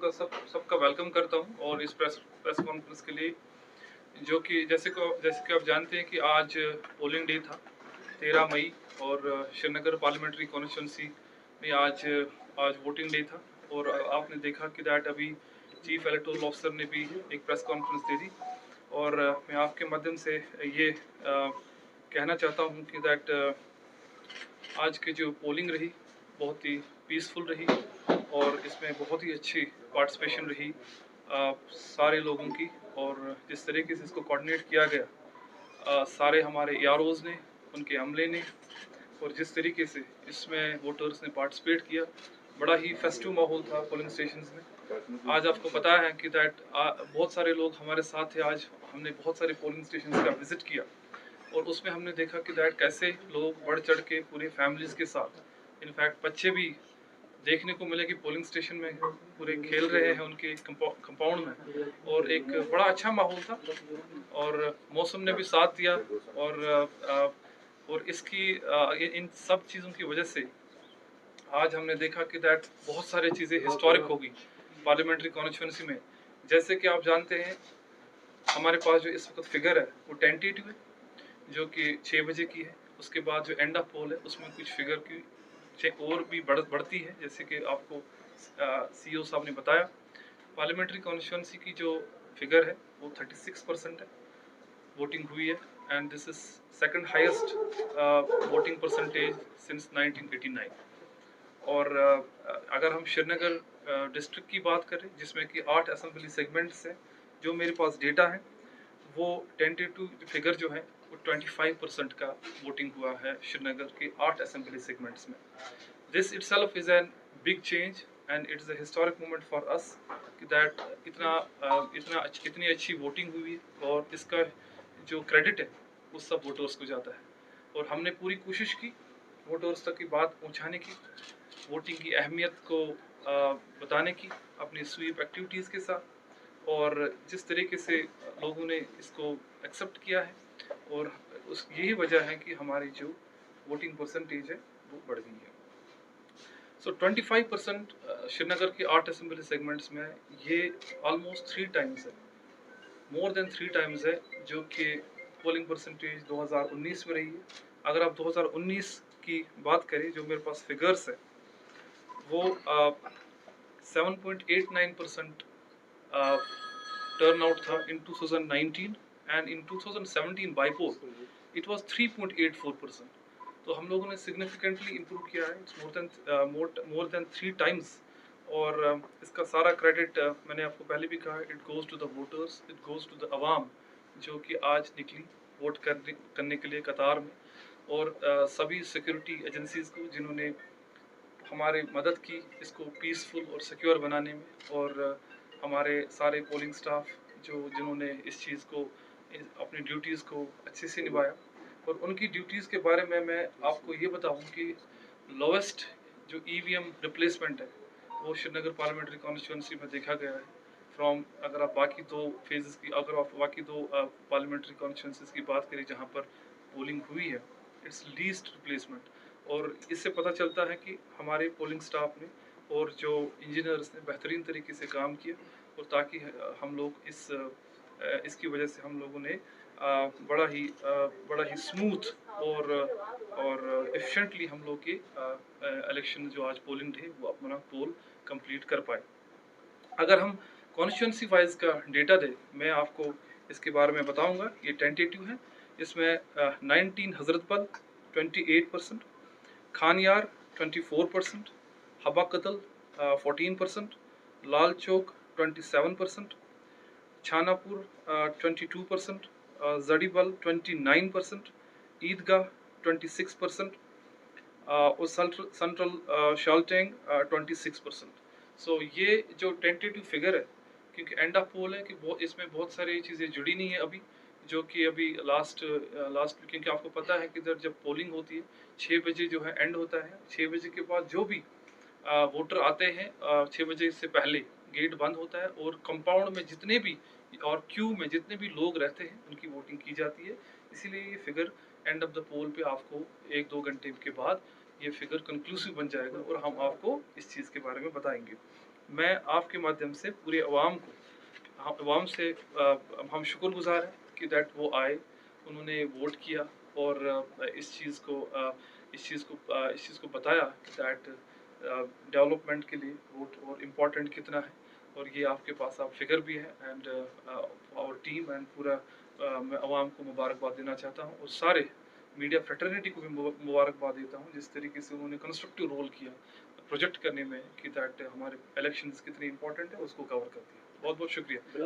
का सबका वेलकम करता हूं और इस प्रेस कॉन्फ्रेंस के लिए, जो कि जैसे कि आप जानते हैं कि आज पोलिंग डे था 13 मई, और श्रीनगर पार्लियामेंट्री कॉन्स्टिट्यूंसी में आज वोटिंग डे था। और आपने देखा कि दैट अभी चीफ इलेक्टोरल ऑफिसर ने भी एक प्रेस कॉन्फ्रेंस दे दी, और मैं आपके माध्यम से ये कहना चाहता हूँ कि दैट आज की जो पोलिंग रही बहुत ही पीसफुल रही, और इसमें बहुत ही अच्छी पार्टिसिपेशन रही सारे लोगों की। और जिस तरीके से इसको कोऑर्डिनेट किया गया सारे हमारे यारोज़ ने, उनके अमले ने, और जिस तरीके से इसमें वोटर्स ने पार्टिसिपेट किया, बड़ा ही फेस्टिव माहौल था पोलिंग स्टेशंस में। आज आपको पता है कि दैट बहुत सारे लोग हमारे साथ थे। आज हमने बहुत सारे पोलिंग स्टेशंस का विज़िट किया, और उसमें हमने देखा कि दैट कैसे लोग बढ़ चढ़ के पूरे फैमिलीज़ के साथ, इनफैक्ट बच्चे भी देखने को मिले कि पोलिंग स्टेशन में पूरे खेल रहे हैं उनके कंपाउंड में, और एक बड़ा अच्छा माहौल था। और मौसम ने भी साथ दिया, और इन सब चीज़ों की वजह से आज हमने देखा कि दैट बहुत सारी चीज़ें हिस्टोरिक हो गई पार्लियामेंट्री कॉन्स्टिट्यूंसी में। जैसे कि आप जानते हैं, हमारे पास जो इस वक्त फिगर है वो टेंटेटिव है, जो कि 6 बजे की है। उसके बाद जो एंड ऑफ पोल है उसमें कुछ फिगर की और भी बढ़ती है, जैसे कि आपको सीईओ साहब ने बताया। पार्लियामेंट्री कॉन्स्टिट्यूंसी की जो फिगर है वो 36% है, वोटिंग हुई है, and this is second highest voting percentage since 1989। और अगर हम श्रीनगर डिस्ट्रिक्ट की बात करें, जिसमें कि 8 असेंबली सेगमेंट्स हैं, जो मेरे पास डेटा है वो टेंटेटिव फिगर जो है वो 25% का वोटिंग हुआ है श्रीनगर के 8 असेंबली सेगमेंट्स में। This itself is an big change, and it is a historic moment for us कि दैट इतनी अच्छी वोटिंग हुई, और इसका जो क्रेडिट है वो सब वोटर्स को जाता है। और हमने पूरी कोशिश की वोटर्स तक की बात पहुंचाने की, वोटिंग की अहमियत को बताने की अपनी स्वीप एक्टिविटीज़ के साथ, और जिस तरीके से लोगों ने इसको एक्सेप्ट किया है, और यही वजह है कि हमारी जो वोटिंग परसेंटेज है वो बढ़ गई है। सो 25% श्रीनगर के 8 असेंबली सेगमेंट्स में ये ऑलमोस्ट 3 टाइम्स है, मोर देन 3 टाइम्स है, जो कि पोलिंग परसेंटेज 2019 में रही है। अगर आप 2019 की बात करें, जो मेरे पास फिगर्स है वो 7.89% turnout था in 2019, and in 2017 by poll it was 3.84%। तो हम लोगों ने सिग्निफिकेंटली इम्प्रूव किया है, इट्स मोर देन 3 टाइम्स। और इसका सारा क्रेडिट मैंने आपको पहले भी कहा, it goes to the voters, it goes to the अवाम, जो कि आज निकली वोट करने के लिए कतार में, और सभी सिक्योरिटी एजेंसीज़ को जिन्होंने हमारी मदद की इसको पीसफुल और सिक्योर बनाने में, और हमारे सारे पोलिंग स्टाफ जिन्होंने इस चीज़ को, अपनी ड्यूटीज़ को अच्छे से निभाया। और उनकी ड्यूटीज़ के बारे में मैं आपको ये बताऊं कि लोवेस्ट जो ईवीएम रिप्लेसमेंट है वो श्रीनगर पार्लियामेंट्री कॉन्स्टिट्यूंसी में देखा गया है। अगर आप बाकी दो फेजेस की, अगर आप बाकी दो पार्लियामेंट्री कॉन्स्टिट्यूंसीज की बात करें जहाँ पर पोलिंग हुई है, इट्स लीस्ट रिप्लेसमेंट। और इससे पता चलता है कि हमारे पोलिंग स्टाफ ने और जो इंजीनियर्स ने बेहतरीन तरीके से काम किया, और ताकि हम लोग इसकी वजह से हम लोगों ने बड़ा ही स्मूथ और एफिशिएंटली हम लोग के इलेक्शन जो आज पोलिंग थे वो अपना पोल कंप्लीट कर पाए। अगर हम कॉन्स्टिट्यूंसी वाइज का डेटा दें, मैं आपको इसके बारे में बताऊंगा। ये टेंटेटिव है, इसमें 19 हजरतबल 28%, खानयार 24%, हबा कतल 14%, लाल चौक 27%, छानापुर 22%, जड़ीबल 29%, ईदगाह 26%, और सेंट्रल शालटेंग 26%। सो ये जो टेंटेटिव फिगर है, क्योंकि एंड ऑफ पोल है कि इसमें बहुत सारी चीज़ें जुड़ी नहीं है अभी, जो कि अभी लास्ट क्योंकि आपको पता है कि जब पोलिंग होती है 6 बजे जो है एंड होता है। 6 बजे के बाद जो भी वोटर आते हैं, 6 बजे से पहले गेट बंद होता है, और कंपाउंड में जितने भी और क्यू में जितने भी लोग रहते हैं उनकी वोटिंग की जाती है। इसीलिए ये फिगर एंड ऑफ द पोल पे आपको 1-2 घंटे के बाद ये फिगर कंक्लूसिव बन जाएगा, और हम आपको इस चीज़ के बारे में बताएंगे। मैं आपके माध्यम से पूरे अवाम को, अवाम से हम शुक्रगुजार हैं कि दैट वो आए, उन्होंने वोट किया और इस चीज़ को बताया कि दैट डेवलपमेंट के लिए वोट और इम्पोर्टेंट कितना है। और ये आपके पास आप फिगर भी है एंड आवर टीम एंड पूरा मैं अवाम को मुबारकबाद देना चाहता हूँ और सारे मीडिया फ्रेटर्निटी को भी मुबारकबाद देता हूँ जिस तरीके से उन्होंने कंस्ट्रक्टिव रोल किया प्रोजेक्ट करने में कि दैट हमारे इलेक्शंस कितने इंपॉर्टेंट है उसको कवर कर दिया। बहुत बहुत शुक्रिया।